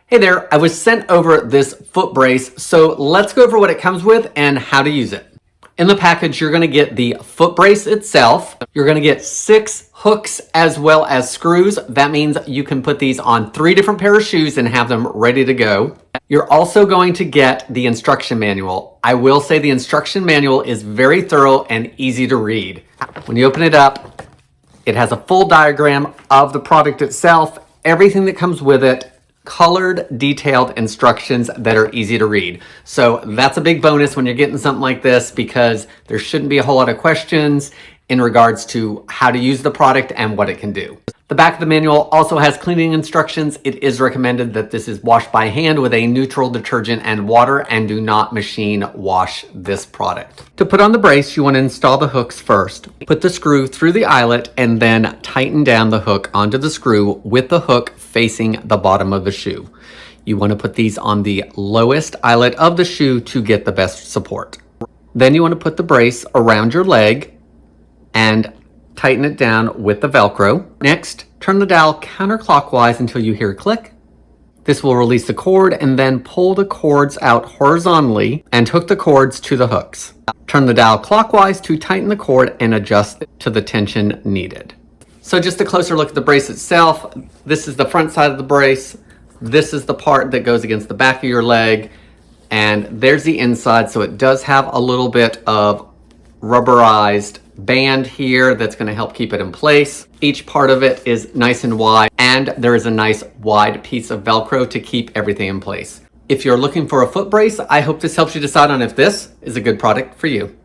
Hey there, I was sent over this foot brace, so let's go over what it comes with and how to use it. In the package, you're gonna get the foot brace itself. You're gonna get 6 hooks as well as screws. That means you can put these on 3 different pair of shoes and have them ready to go. You're also going to get the instruction manual. I will say the instruction manual is very thorough and easy to read. When you open it up, it has a full diagram of the product itself, everything that comes with it, colored, detailed instructions that are easy to read. So that's a big bonus when you're getting something like this, because there shouldn't be a whole lot of questions in regards to how to use the product and what it can do. The back of the manual also has cleaning instructions. It is recommended that this is washed by hand with a neutral detergent and water, and do not machine wash this product. To put on the brace, you want to install the hooks first. Put the screw through the eyelet and then tighten down the hook onto the screw with the hook facing the bottom of the shoe. You want to put these on the lowest eyelet of the shoe to get the best support. Then you want to put the brace around your leg and tighten it down with the Velcro. Next, turn the dial counterclockwise until you hear a click. This will release the cord, and then pull the cords out horizontally and hook the cords to the hooks. Turn the dial clockwise to tighten the cord and adjust to the tension needed. So just a closer look at the brace itself. This is the front side of the brace. This is the part that goes against the back of your leg. And there's the inside, so it does have a little bit of rubberized band here that's going to help keep it in place. Each part of it is nice and wide, and there is a nice wide piece of Velcro to keep everything in place. If you're looking for a foot brace, I hope this helps you decide on if this is a good product for you.